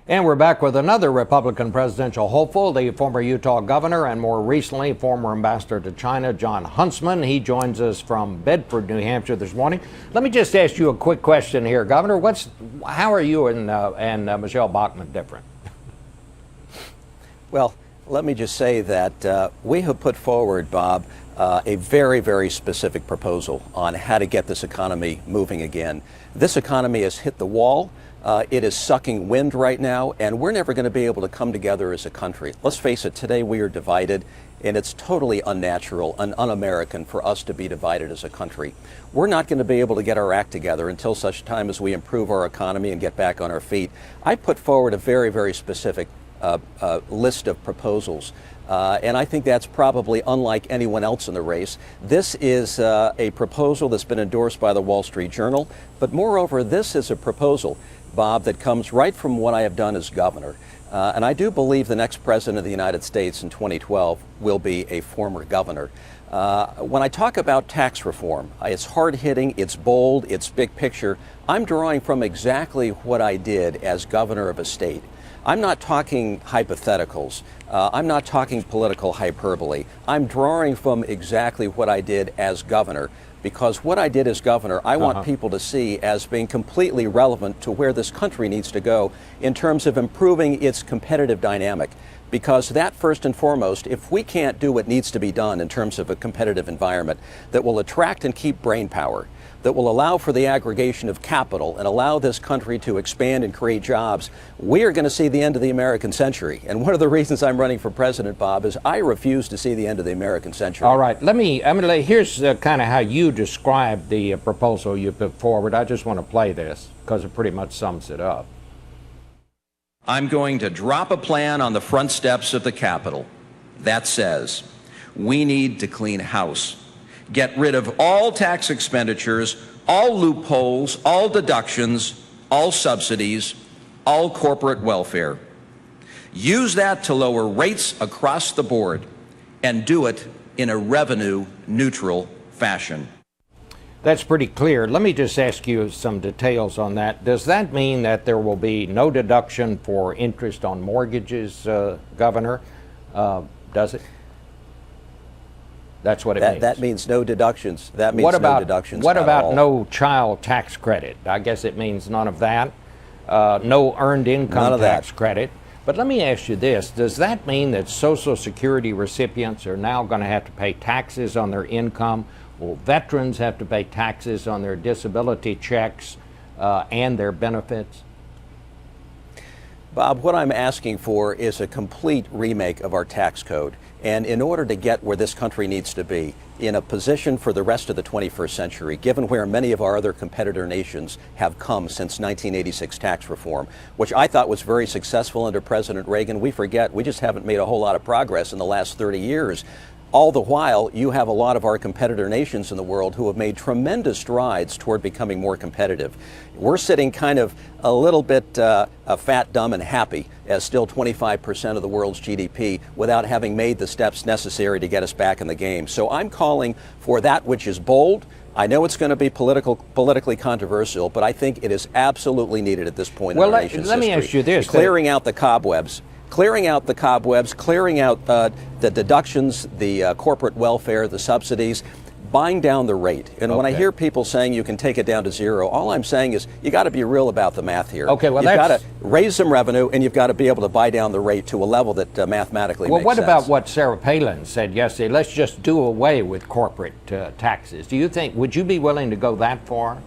And we're back with another Republican presidential hopeful, the former Utah governor and more recently former ambassador to China, Jon Huntsman. He joins us from Bedford, New Hampshire this morning. Let me just ask you a quick question here, Governor. How are you and Michelle Bachmann different? Well, let me just say that we have put forward, Bob, a very, very specific proposal on how to get this economy moving again. This economy has hit the wall. It is sucking wind right now, and we're never going to be able to come together as a country. Let's face it, today we are divided, and it's totally unnatural and un-American for us to be divided as a country. We're not going to be able to get our act together until such time as we improve our economy and get back on our feet. I put forward a very, very specific list of proposals. And I think that's probably unlike anyone else in the race. This is a proposal that's been endorsed by the Wall Street Journal, but moreover, this is a proposal, Bob, that comes right from what I have done as governor. And I do believe the next president of the United States in 2012 will be a former governor. When I talk about tax reform, it's hard-hitting, it's bold, it's big picture. I'm drawing from exactly what I did as governor of a state. I'm not talking hypotheticals. I'm not talking political hyperbole. I'm drawing from exactly what I did as governor, because what I did as governor, I want people to see as being completely relevant to where this country needs to go in terms of improving its competitive dynamic. Because that, first and foremost, if we can't do what needs to be done in terms of a competitive environment that will attract and keep brain power, that will allow for the aggregation of capital and allow this country to expand and create jobs, we are going to see the end of the American century. And one of the reasons I'm running for president, Bob, is I refuse to see the end of the American century. All right, here's kind of how you describe the proposal you put forward. I just want to play this because it pretty much sums it up. I'm going to drop a plan on the front steps of the Capitol that says we need to clean house. Get rid of all tax expenditures, all loopholes, all deductions, all subsidies, all corporate welfare. Use that to lower rates across the board and do it in a revenue-neutral fashion. That's pretty clear. Let me just ask you some details on that. Does that mean that there will be no deduction for interest on mortgages, Governor? Does it? That's what it means. That means no deductions. That means no deductions. What about no child tax credit? I guess it means none of that. No earned income tax credit. But let me ask you this. Does that mean that Social Security recipients are now going to have to pay taxes on their income? Will veterans have to pay taxes on their disability checks and their benefits? Bob, what I'm asking for is a complete remake of our tax code. And in order to get where this country needs to be, in a position for the rest of the 21st century, given where many of our other competitor nations have come since 1986 tax reform, which I thought was very successful under President Reagan, we forget we just haven't made a whole lot of progress in the last 30 years. All the while, you have a lot of our competitor nations in the world who have made tremendous strides toward becoming more competitive. We're sitting kind of a little bit fat, dumb, and happy as still 25% of the world's GDP without having made the steps necessary to get us back in the game. So I'm calling for that which is bold. I know it's going to be politically controversial, but I think it is absolutely needed at this point in our nation's history. Let me ask you this. Clearing out the cobwebs. Clearing out the deductions, the corporate welfare, the subsidies, buying down the rate. And when I hear people saying you can take it down to zero, all I'm saying is you got to be real about the math here. Okay, well, you've got to raise some revenue, and you've got to be able to buy down the rate to a level that mathematically makes sense. Well, what about what Sarah Palin said yesterday? Let's just do away with corporate taxes. Do you think, would you be willing to go that far?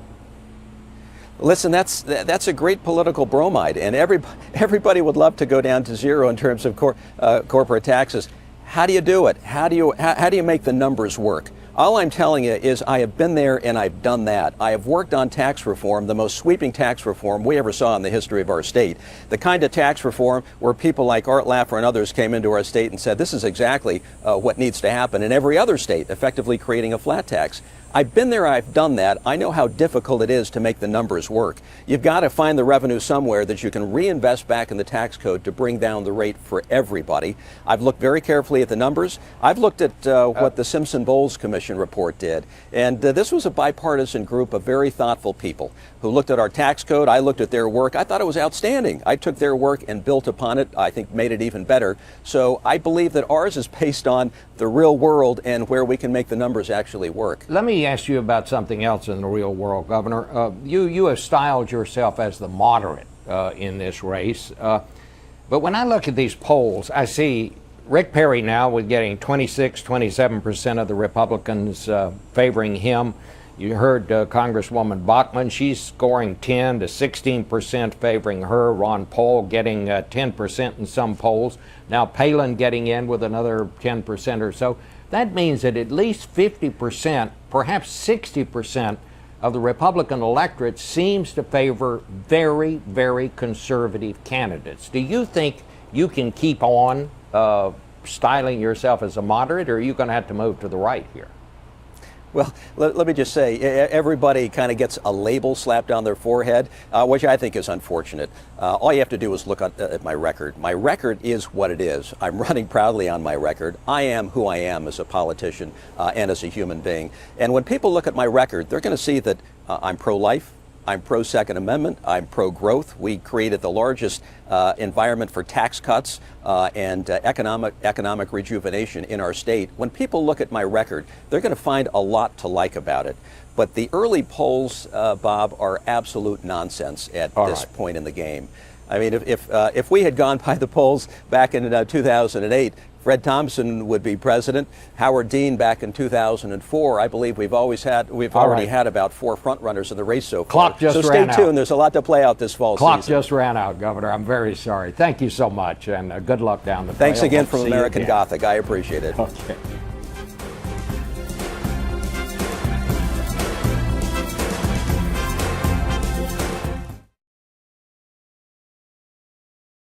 Listen, that's a great political bromide, and everybody would love to go down to zero in terms of corporate taxes. How do you do it? How do you make the numbers work? All I'm telling you is I have been there and I've done that. I have worked on tax reform, the most sweeping tax reform we ever saw in the history of our state. The kind of tax reform where people like Art Laffer and others came into our state and said this is exactly what needs to happen in every other state, effectively creating a flat tax. I've been there, I've done that. I know how difficult it is to make the numbers work. You've got to find the revenue somewhere that you can reinvest back in the tax code to bring down the rate for everybody. I've looked very carefully at the numbers. I've looked at what the Simpson-Bowles Commission report did. And this was a bipartisan group of very thoughtful people who looked at our tax code. I looked at their work. I thought it was outstanding. I took their work and built upon it. I think made it even better. So I believe that ours is based on the real world and where we can make the numbers actually work. Let me ask you about something else in the real world, Governor. You have styled yourself as the moderate in this race. But when I look at these polls, I see Rick Perry now with getting 26, 27% of the Republicans favoring him. You heard Congresswoman Bachmann, she's scoring 10 to 16% favoring her. Ron Paul getting 10% in some polls. Now Palin getting in with another 10% or so. That means that at least 50%, perhaps 60% of the Republican electorate seems to favor very, very conservative candidates. Do you think you can keep on styling yourself as a moderate, or are you going to have to move to the right here? Well, let me just say, everybody kind of gets a label slapped on their forehead, which I think is unfortunate. All you have to do is look at my record. My record is what it is. I'm running proudly on my record. I am who I am as a politician and as a human being. And when people look at my record, they're going to see that I'm pro-life. I'm pro-Second Amendment. I'm pro-growth. We created the largest environment for tax cuts and economic rejuvenation in our state. When people look at my record, they're going to find a lot to like about it. But the early polls, Bob, are absolute nonsense at this point in the game. I mean, if we had gone by the polls back in 2008, Fred Thompson would be president. Howard Dean back in 2004. I believe we've already had about 4 front runners in the race so far. Clock just so ran stay tuned. out. There's a lot to play out this fall Clock season. just ran out, Governor. I'm very sorry. Thank you so much, and good luck down the trail. Thanks again Hope to from see you American again. Gothic. I appreciate it. Okay.